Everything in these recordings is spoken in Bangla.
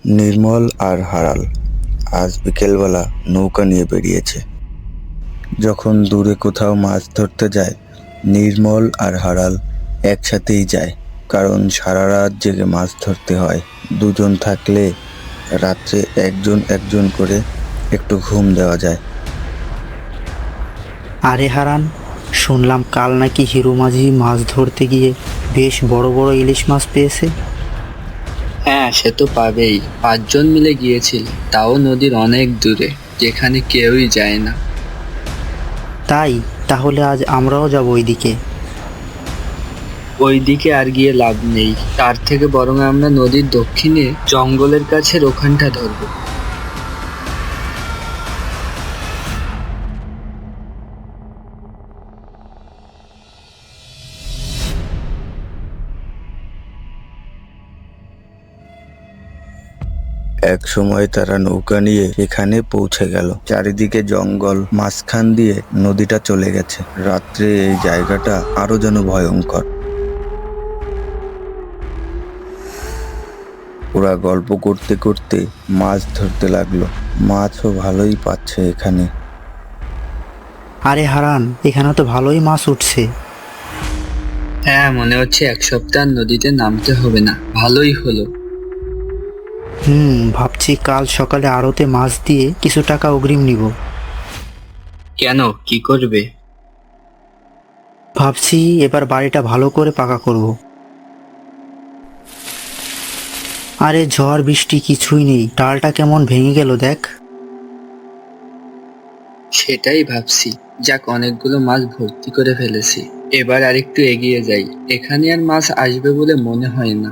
নির্মল আর হারাল আজ বিকেলবেলা নৌকা নিয়ে বেরিয়েছে। যখন দূরে কোথাও মাছ ধরতে যায়, নির্মল আর হারাল একসাথেই যায়, কারণ সারা রাত জেগে মাছ ধরতে হয়। দুজন থাকলে রাত্রে একজন একজন করে একটু ঘুম দেওয়া যায়। আরে হারান, শুনলাম কাল নাকি হিরু মাঝি মাছ ধরতে গিয়ে বেশ বড় বড় ইলিশ মাছ পেয়েছে। হ্যাঁ, সে তো পাবেই। 5 জন মিলে গিয়েছিল, তাও নদীর অনেক দূরে, যেখানে কেউই যায় না। তাই তাহলে আজ আমরাও যাব ওইদিকে। ওইদিকে আর গিয়ে লাভ নেই, তার থেকে বরং আমরা নদীর দক্ষিণে জঙ্গলের কাছে ওখানটা ধরবো। এক সময় তারা নৌকা নিয়ে এখানে পৌঁছে গেল। চারিদিকে জঙ্গল, মাঝখান দিয়ে নদীটা চলে গেছে। রাত্রে এই জায়গাটা আরো যেন ভয়ঙ্কর। ওরা গল্প করতে করতে মাছ ধরতে লাগলো। মাছও ভালোই পাচ্ছে এখানে। আরে হারান, এখানে তো ভালোই মাছ উঠছে। হ্যাঁ, মনে হচ্ছে 1 সপ্তাহ নদীতে নামতে হবে না। ভালোই হলো। ভাবছি কাল সকালে আড়তে মাছ দিয়ে কিছু টাকা অগ্রিম নিব। কেন, কি করবে? ভাবছি এবার বাড়িটা ভালো করে পাকা করব। আরে ঝড় বৃষ্টি কিছুই নেই, ডালটা কেমন ভেঙে গেল দেখ। সেটাই ভাবছি। যাক, অনেকগুলো মাছ ভর্তি করে ফেলেছি। এবার আরেকটু এগিয়ে যাই। এখানে আর মাছ আসবে বলে মনে হয় না।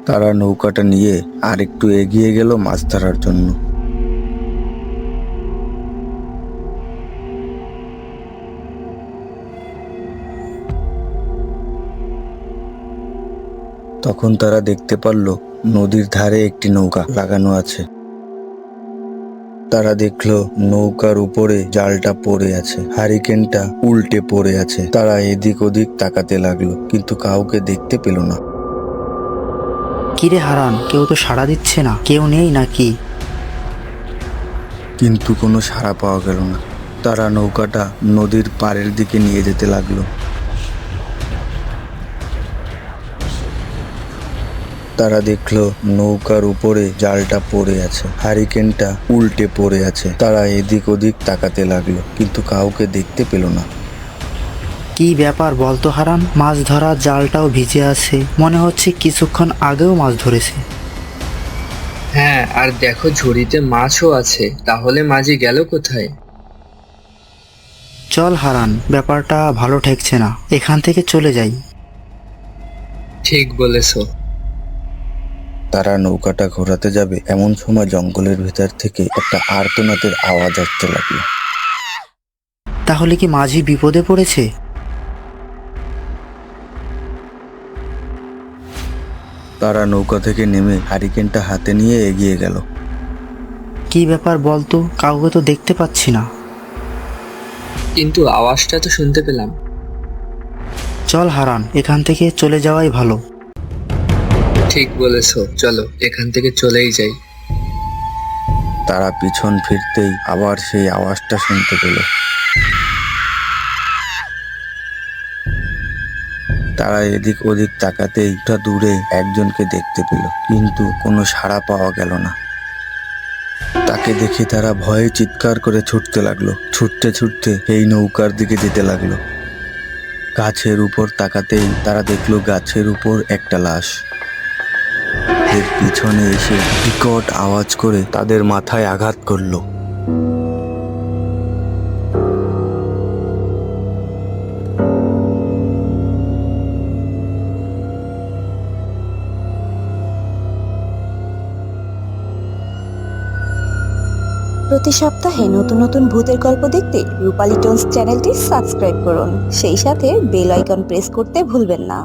তারা নৌকাটা নিয়ে আর একটু এগিয়ে গেল মাছ ধরার জন্য। তখন তারা দেখতে পারল নদীর ধারে একটি নৌকা লাগানো আছে। তারা দেখলো নৌকার উপরে জালটা পড়ে আছে, হারিকেনটা উল্টে পড়ে আছে। তারা এদিক ওদিক তাকাতে লাগলো, কিন্তু কাউকে দেখতে পেল না। কিরে হারান, কেউ তো সাড়া দিচ্ছে না, কেউ নেই নাকি? কিন্তু কোনো সাড়া পাওয়া গেল না। তারা নৌকাটা নদীর পাড়ের দিকে নিয়ে যেতে লাগলো। তারা দেখলো নৌকার উপরে জালটা পড়ে আছে, হারিকেনটা উল্টে পড়ে আছে। তারা এদিক ওদিক তাকাতে লাগলো, কিন্তু কাউকে দেখতে পেল না। কি ব্যাপার বলতো হারান, মাছ ধরা জালটাও ভিজে আছে, মনে হচ্ছে কিছুক্ষণ আগেও মাছ ধরেছে। হ্যাঁ, আর দেখো ঝুড়িতে মাছও আছে। তাহলে মাঝি গেল কোথায়? চল হারান, ব্যাপারটা ভালো ঠেকছে না, এখান থেকে চলে যাই। ঠিক বলেছো। তারা নৌকাটা ঘোরাতে যাবে, এমন সময় জঙ্গলের ভিতর থেকে একটা আর্তনাদের আওয়াজ আসতে লাগলো। তাহলে কি মাঝি বিপদে পড়েছে? তারা নৌকা থেকে নেমে হারিকেনটা হাতে নিয়ে এগিয়ে গেল। কি ব্যাপার বলতো, কাউকে তো দেখতে পাচ্ছি না। কিন্তু আওয়াজটা তো শুনতে পেলাম। চল হারান, এখান থেকে চলে যাওয়াই ভালো। ঠিক বলেছো, চলো এখান থেকে চলেই যাই। তারা পিছন ফিরতেই আবার সেই আওয়াজটা শুনতে পেল। তারা এদিক ওদিক তাকাতেই দূরে একজনকে দেখতে পেল, কিন্তু কোনো সাড়া পাওয়া গেল না। তাকে দেখে তারা ভয়ে চিৎকার করে ছুটতে লাগলো। ছুটতে ছুটতে এই নৌকার দিকে যেতে লাগলো। গাছের উপর তাকাতেই তারা দেখলো গাছের উপর একটা লাশ। এর পিছনে এসে বিকট আওয়াজ করে তাদের মাথায় আঘাত করলো। প্রতি সপ্তাহে নতুন নতুন ভূতের গল্প দেখতে রূপালী টোনস চ্যানেলটি সাবস্ক্রাইব করুন, সেই সাথে বেল আইকন প্রেস করতে ভুলবেন না।